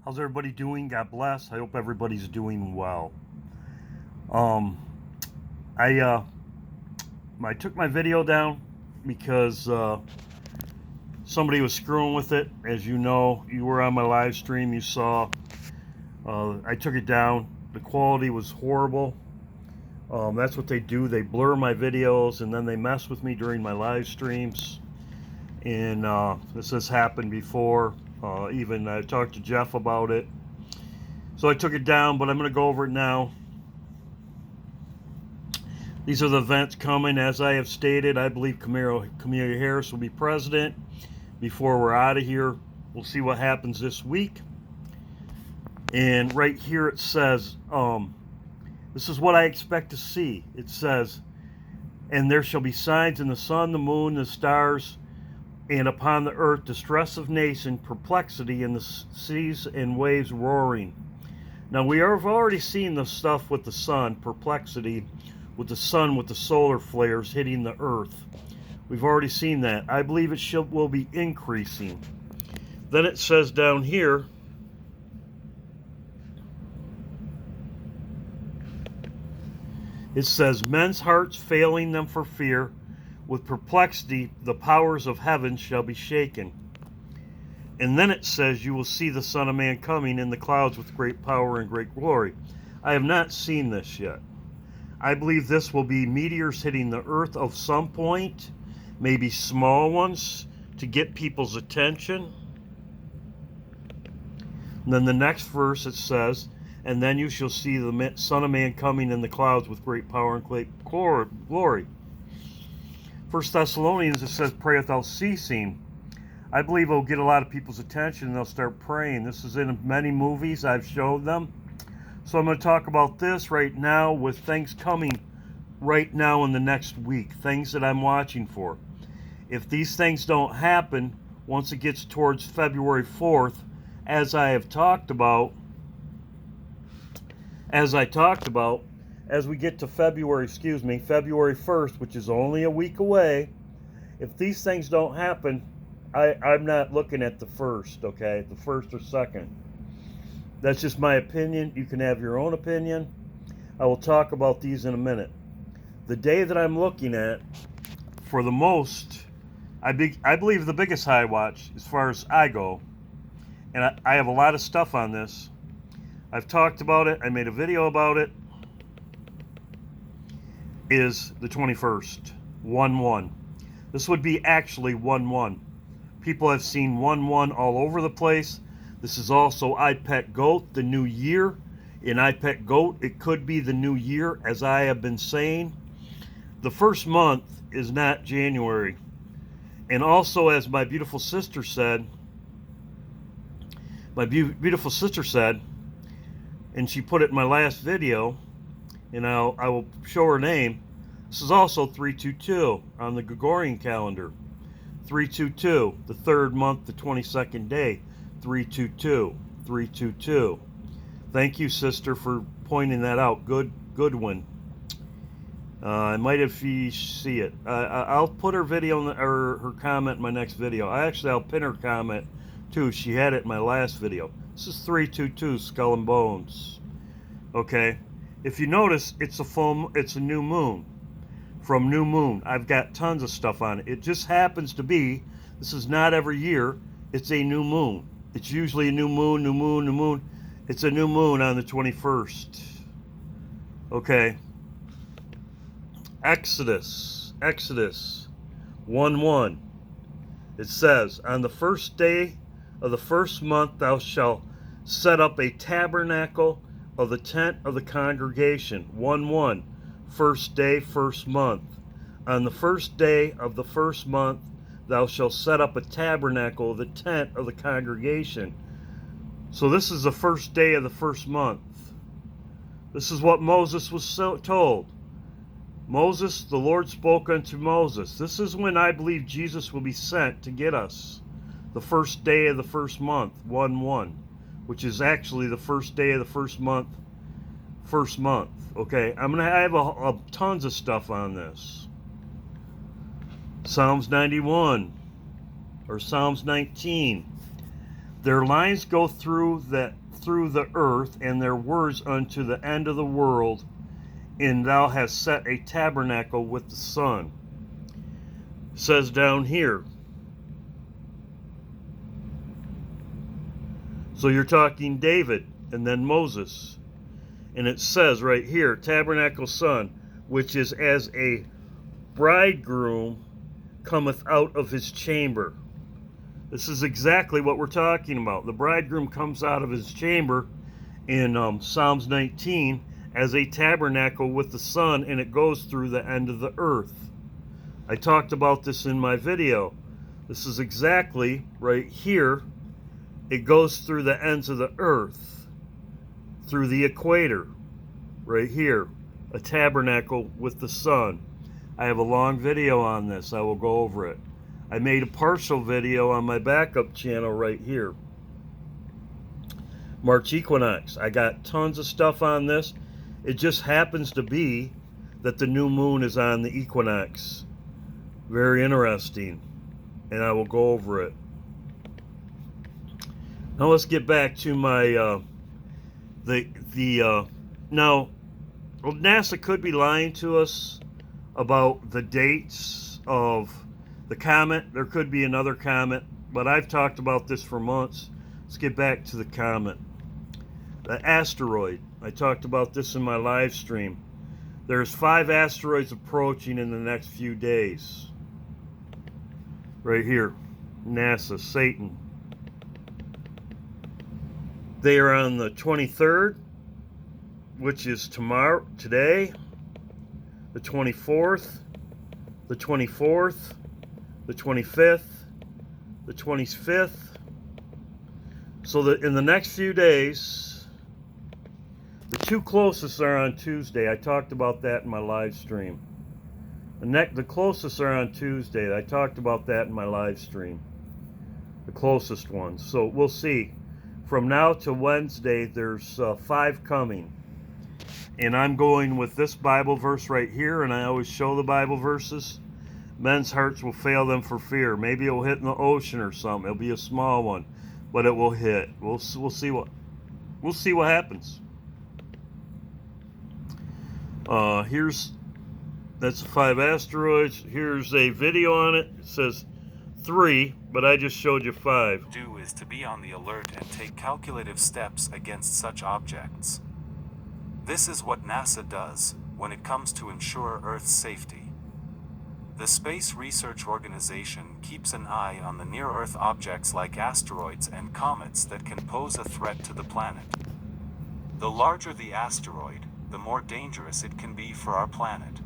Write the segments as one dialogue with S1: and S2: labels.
S1: How's everybody doing? God bless. I hope everybody's doing well. Um, I I took my video down because somebody was screwing with it. As you know, you were on my live stream. You saw. I took it down. The quality was horrible. That's what they do. They blur my videos and then they mess with me during my live streams. And this has happened before. Even I talked to Jeff about it. So I took it down, but I'm going to go over it now. These are the events coming. As I have stated, I believe Kamala Harris will be president before we're out of here. We'll see what happens this week. And right here it says, this is what I expect to see. It says, and there shall be signs in the sun, the moon, the stars, and upon the earth distress of nation, perplexity in the seas and waves roaring. Now we have already seen the stuff with the sun, perplexity with the sun with the solar flares hitting the earth. We've already seen that. I believe it will be increasing. Then it says down here, it says, men's hearts failing them for fear, with perplexity the powers of heaven shall be shaken. And then it says, you will see the Son of Man coming in the clouds with great power and great glory. I have not seen this yet. I believe this will be meteors hitting the earth of some point, maybe small ones to get people's attention. And then the next verse it says, and then you shall see the Son of Man coming in the clouds with great power and great glory. 1 Thessalonians, it says, pray without ceasing. I believe it'll get a lot of people's attention and they'll start praying. This is in many movies. I've showed them. So I'm going to talk about this right now with things coming right now in the next week. Things that I'm watching for. If these things don't happen, once it gets towards February 4th, as we get to February 1st, which is only a week away, if these things don't happen, I'm not looking at the 1st, okay? The 1st or 2nd. That's just my opinion. You can have your own opinion. I will talk about these in a minute. The day that I'm looking at, for the most, I believe the biggest high watch, as far as I go, and I have a lot of stuff on this. I've talked about it. I made a video about it. Is the 21st. 1-1. This would be actually 1-1. People have seen 1-1 all over the place. This is also IPET GOAT, the new year. In IPET GOAT, it could be the new year, as I have been saying. The first month is not January. And also, as my beautiful sister said, and she put it in my last video, and I will show her name. This is also 322 on the Gregorian calendar. 322, the third month, the 22nd day. 322, 322. Thank you, sister, for pointing that out. Good one. I might if you see it. I'll put her video or her comment in my next video. I'll pin her comment too. She had it in my last video. This is 322, Skull and Bones. Okay. If you notice, it's a new moon. From new moon, I've got tons of stuff on it. It just happens to be, this is not every year, it's a new moon. It's usually a new moon, new moon, new moon. It's a new moon on the 21st. Okay. Exodus 1:1. It says, on the first day of the first month thou shalt set up a tabernacle of the tent of the congregation. 1:1. First day, first month. On the first day of the first month thou shalt set up a tabernacle of the tent of the congregation. So this is the first day of the first month. This is what Moses was told. Moses, the Lord spoke unto Moses. This is when I believe Jesus will be sent to get us. The first day of the first month, 1:1, which is actually the first day of the first month. Okay, I have tons of stuff on this. Psalms 91 or Psalms 19. Their lines go through the earth, and their words unto the end of the world, and thou hast set a tabernacle with the sun. It says down here. So you're talking David and then Moses. And it says right here, tabernacle sun, which is as a bridegroom cometh out of his chamber. This is exactly what we're talking about. The bridegroom comes out of his chamber in Psalms 19 as a tabernacle with the sun, and it goes through the end of the earth. I talked about this in my video. This is exactly right here. It goes through the ends of the earth, through the equator, right here, a tabernacle with the sun. I have a long video on this. I will go over it. I made a partial video on my backup channel right here. March equinox. I got tons of stuff on this. It just happens to be that the new moon is on the equinox. Very interesting. And I will go over it. Now let's get back to my now NASA could be lying to us about the dates of the comet. There could be another comet, but I've talked about this for months. Let's get back to the comet. The asteroid. I talked about this in my live stream. There's 5 asteroids approaching in the next few days. Right here. NASA, Satan. They are on the 23rd, which is today, the 24th, the 24th, the 25th, the 25th. So that in the next few days, the 2 closest are on Tuesday. I talked about that in my live stream. The closest are on Tuesday. I talked about that in my live stream. The closest ones. So we'll see. From now to Wednesday, there's 5 coming. And I'm going with this Bible verse right here, and I always show the Bible verses. Men's hearts will fail them for fear. Maybe it'll hit in the ocean or something. It'll be a small one, but it will hit. We'll see what happens. That's 5 asteroids. Here's a video on it. It says 3, but I just showed you 5.
S2: Do is to be on the alert and take calculative steps against such objects. This is what NASA does when it comes to ensure Earth's safety. The Space Research Organization keeps an eye on the near-Earth objects like asteroids and comets that can pose a threat to the planet. The larger the asteroid, the more dangerous it can be for our planet.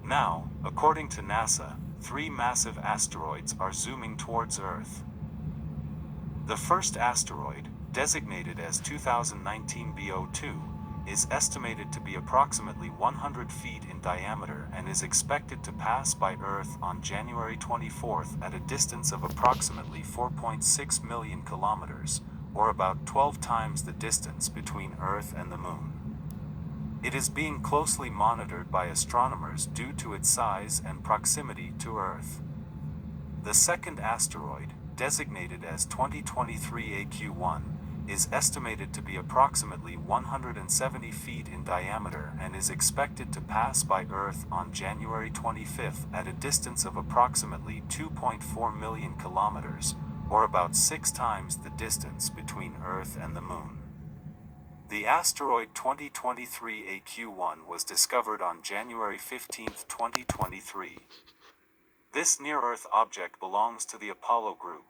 S2: Now, according to NASA, 3 massive asteroids are zooming towards Earth. The first asteroid, designated as 2019 BO2, is estimated to be approximately 100 feet in diameter and is expected to pass by Earth on January 24th at a distance of approximately 4.6 million kilometers, or about 12 times the distance between Earth and the Moon. It is being closely monitored by astronomers due to its size and proximity to Earth. The second asteroid, designated as 2023 AQ1, is estimated to be approximately 170 feet in diameter and is expected to pass by Earth on January 25th at a distance of approximately 2.4 million kilometers, or about 6 times the distance between Earth and the Moon. The asteroid 2023 AQ1 was discovered on January 15, 2023. This near-Earth object belongs to the Apollo group.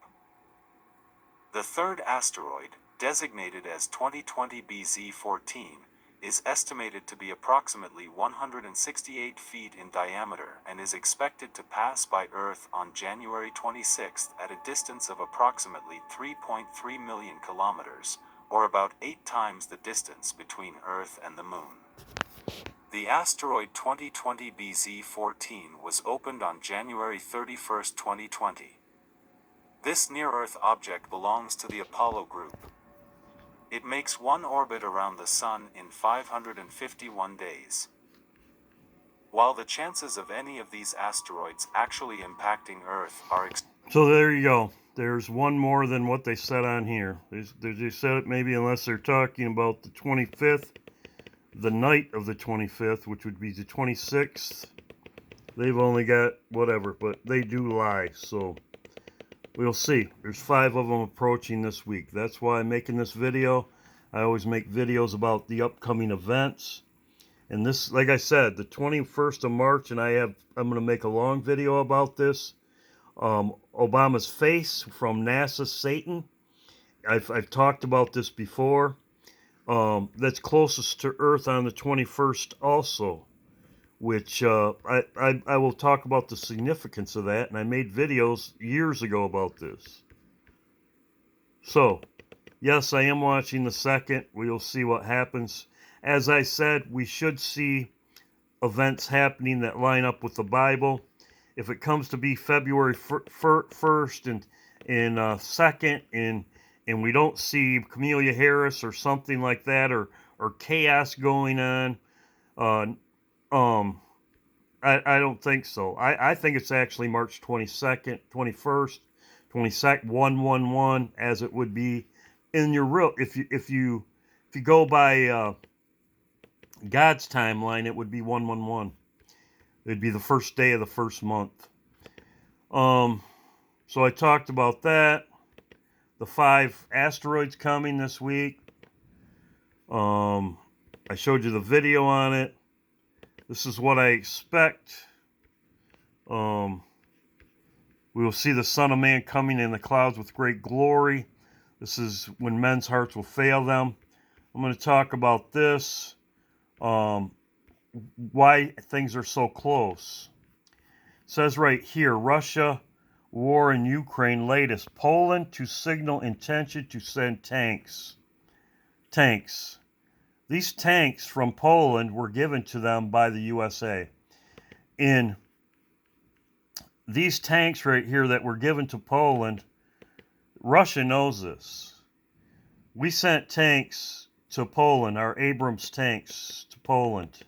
S2: The third asteroid, designated as 2020 BZ14, is estimated to be approximately 168 feet in diameter and is expected to pass by Earth on January 26th at a distance of approximately 3.3 million kilometers, or about 8 times the distance between Earth and the Moon. The asteroid 2020 BZ14 was opened on January 31, 2020. This near-Earth object belongs to the Apollo group. It makes one orbit around the Sun in 551 days. While the chances of any of these asteroids actually impacting Earth are
S1: So there you go. there's one more than what they said on here. They said it maybe unless they're talking about the 25th, the night of the 25th, which would be the 26th. They've only got whatever, but they do lie, so we'll see. There's 5 of them approaching this week. That's why I'm making this video. I always make videos about the upcoming events. And this, like I said, the 21st of March, and I'm going to make a long video about this. Obama's face from NASA's Satan. I've talked about this before. That's closest to Earth on the 21st also, which I will talk about the significance of that, and I made videos years ago about this. So, yes, I am watching the 2nd. We'll see what happens. As I said, we should see events happening that line up with the Bible. If it comes to be February 1st and 2nd, and we don't see Kamala Harris or something like that, or chaos going on, I don't think so. I think it's actually March 22nd, 21st, 22nd, 111, as it would be in your real. If you go by God's timeline, it would be 111. It'd be the first day of the first month. So I talked about that. The 5 asteroids coming this week. I showed you the video on it. This is what I expect. We will see the Son of Man coming in the clouds with great glory. This is when men's hearts will fail them. I'm going to talk about this. Why things are so close. It says right here, Russia war in Ukraine latest. Poland to signal intention to send tanks. These tanks from Poland were given to them by the USA. In these tanks right here that were given to Poland, Russia knows this. We sent tanks to Poland, our Abrams tanks to Poland.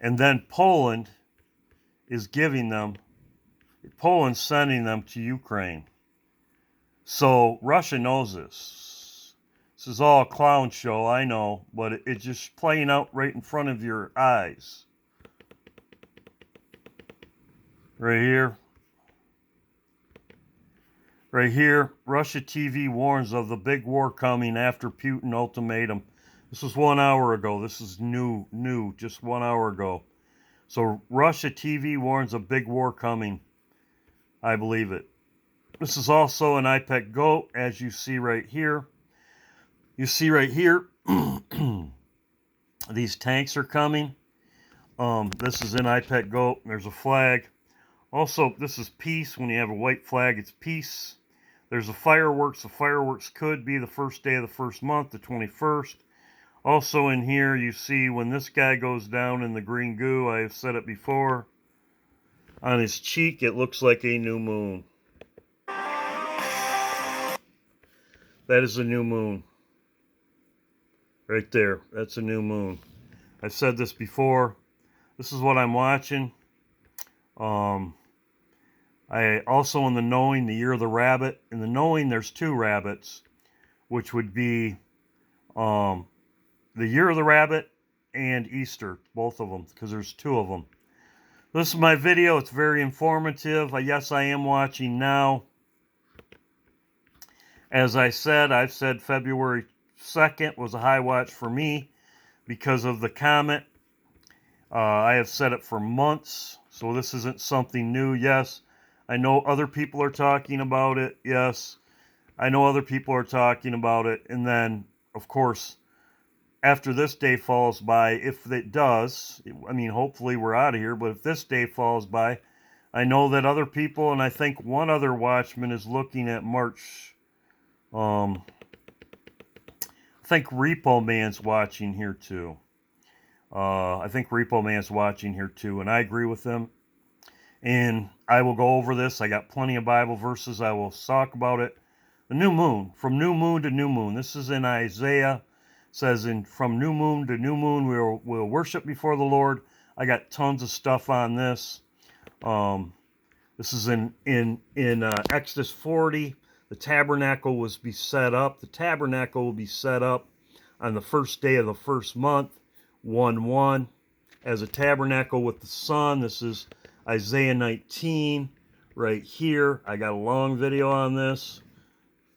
S1: And then Poland is giving them, Poland's sending them to Ukraine. So Russia knows this. This is all a clown show, I know, but it's just playing out right in front of your eyes. Right here. Right here, Russia TV warns of the big war coming after Putin ultimatum. This was 1 hour ago. This is new, just 1 hour ago. So Russia TV warns of big war coming. I believe it. This is also an IPEC GOAT, as you see right here. You see right here, these tanks are coming. This is an IPEC GOAT. There's a flag. Also, this is peace. When you have a white flag, it's peace. There's a fireworks. The fireworks could be the first day of the first month, the 21st. Also in here, you see when this guy goes down in the green goo, I have said it before, on his cheek, it looks like a new moon. That is a new moon. Right there. That's a new moon. I've said this before. This is what I'm watching. I also, in the knowing, the year of the rabbit. In the knowing, there's 2 rabbits, which would be the year of the rabbit and Easter, both of them, because there's 2 of them. This is my video. It's very informative. Yes, I am watching now. As I said, I've said February 2nd was a high watch for me because of the comet. I have said it for months, so this isn't something new. Yes, I know other people are talking about it. Yes, I know other people are talking about it. And then, of course, after this day falls by, if it does, I mean, hopefully we're out of here, but if this day falls by, I know that other people, and I think one other watchman is looking at March. I think Repo Man's watching here too. I think Repo Man's watching here too, and I agree with them. And I will go over this. I got plenty of Bible verses. I will talk about it. The new moon, from new moon to new moon. This is in Isaiah. It says, from new moon to new moon, we'll worship before the Lord. I got tons of stuff on this. This is in Exodus 40. The tabernacle was be set up. The tabernacle will be set up on the first day of the first month, 1/1, as a tabernacle with the sun. This is Isaiah 19 right here. I got a long video on this.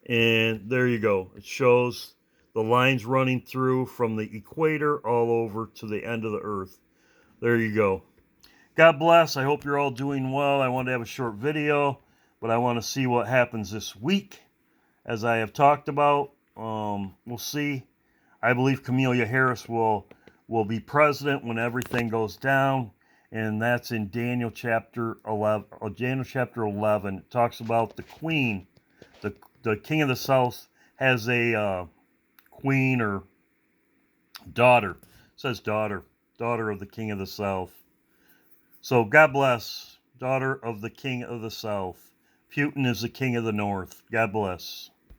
S1: And there you go. It shows the lines running through from the equator all over to the end of the earth. There you go. God bless. I hope you're all doing well. I wanted to have a short video, but I want to see what happens this week. As I have talked about, we'll see. I believe Kamala Harris will be president when everything goes down, and that's in Daniel chapter 11. Daniel chapter 11 it talks about the queen, the king of the south has a queen or daughter. It says daughter of the king of the south. So God bless, daughter of the king of the south. Putin is the king of the north. God bless.